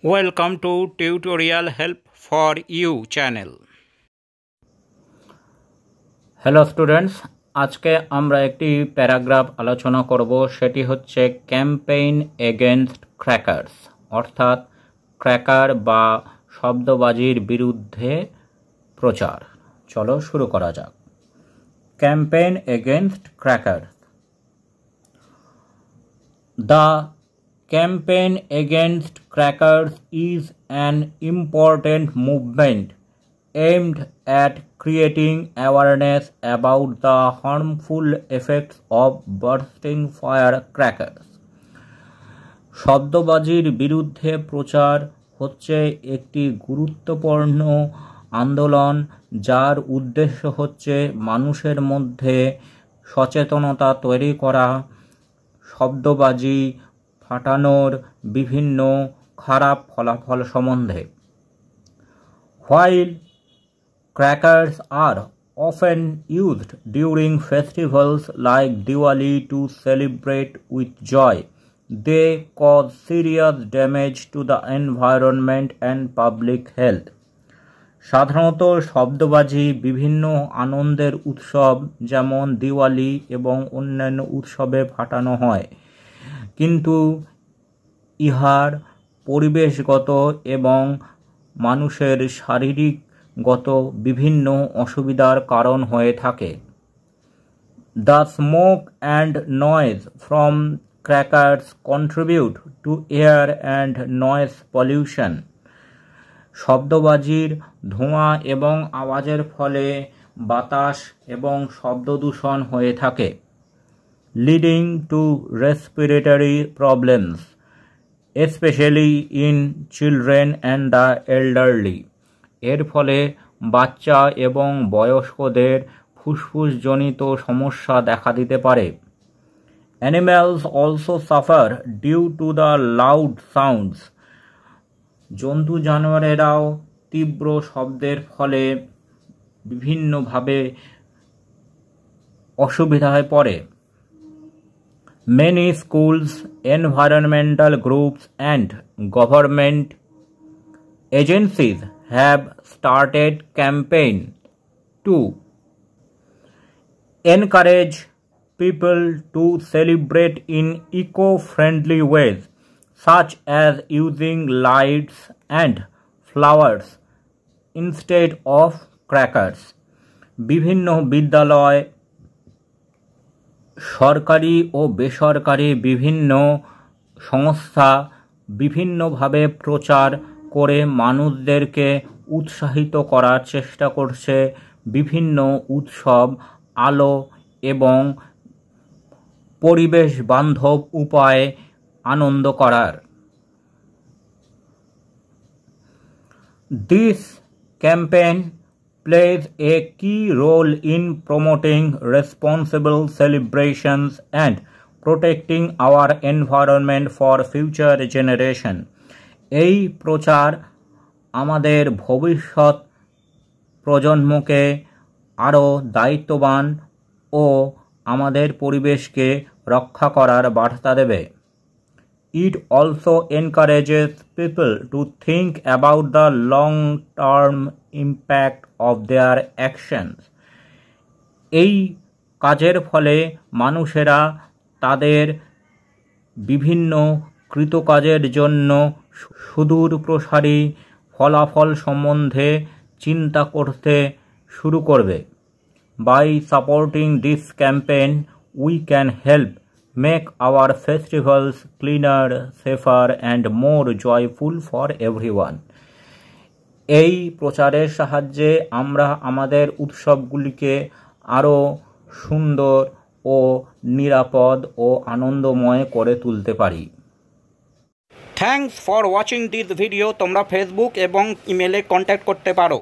Welcome to Tutorial Help for You channel. Hello students, আজকে আমরা একটি প্যারাগ্রাফ আলোচনা করব, সেটি হচ্ছে ক্যাম্পেইন এগেনস্ট ক্র্যাকার্স, অর্থাৎ ক্র্যাকার বা শব্দবাজির বিরুদ্ধে প্রচার। চলো শুরু করা যাক। Campaign against crackers. The campaign against crackers is an important movement aimed at creating awareness about the harmful effects of bursting firecrackers. শব্দবাজির বিরুদ্ধে প্রচার হচ্ছে একটি গুরুত্বপূর্ণ আন্দোলন, যার উদ্দেশ্য হচ্ছে মানুষের মধ্যে সচেতনতা তৈরি করা শব্দবাজি ফাটানোর বিভিন্ন খারাপ ফলাফল সম্বন্ধে। While crackers are often used during festivals like Diwali to celebrate with joy, they cause serious damage to the environment and public health. সাধারণত শব্দবাজি বিভিন্ন আনন্দের উৎসব যেমন দিওয়ালি এবং অন্যান্য উৎসবে ফাটানো হয়, কিন্তু ইহার পরিবেশগত এবং মানুষের শারীরিকগত বিভিন্ন অসুবিধার কারণ হয়ে থাকে। The smoke and noise from crackers contribute to air and noise pollution. শব্দবাজির ধোঁয়া এবং আওয়াজের ফলে বাতাস এবং শব্দ দূষণ হয়ে থাকে, leading to respiratory problems, especially in children and the elderly. এর ফলে বাচ্চা এবং বয়স্কদের ফুসফুসজনিত সমস্যা দেখা দিতে পারে। Animals also suffer due to the loud sounds. জন্তু জানোয়ারেরাও তীব্র শব্দের ফলে বিভিন্নভাবে অসুবিধায় পড়ে। Many schools, environmental groups and government agencies have started campaigns to encourage people to celebrate in eco-friendly ways, such as using lights and flowers instead of crackers. বিভিন্ন বিদ্যালয়, সরকারি ও বেসরকারি বিভিন্ন সংস্থা বিভিন্নভাবে প্রচার করে মানুষদেরকে উৎসাহিত করার চেষ্টা করছে বিভিন্ন উৎসব, আলো এবং পরিবেশ বান্ধব উপায়ে আনন্দ করার। This campaign plays a key role in promoting responsible celebrations and protecting our environment for future generation. এই প্রচার আমাদের ভবিষ্যৎ প্রজন্মকে আরও দায়িত্ববান ও আমাদের পরিবেশকে রক্ষা করার বার্তা দেবে। It also encourages people to think about the long-term impact of their actions. এই কাজের ফলে মানুষেরা তাদের বিভিন্ন কৃতকাজের জন্য সুদূর প্রসারী ফলাফল সম্বন্ধে চিন্তা করতে শুরু করবে। By supporting this campaign, we can help make our festivals cleaner, safer and more joyful for everyone. এই প্রচারের সাহায্যে আমরা আমাদের উৎসবগুলিকে আরও সুন্দর ও নিরাপদ ও আনন্দময় করে তুলতে পারি। Thanks for watching this video. তোমরা ফেসবুক এবং ইমেলে কন্ট্যাক্ট করতে পারো।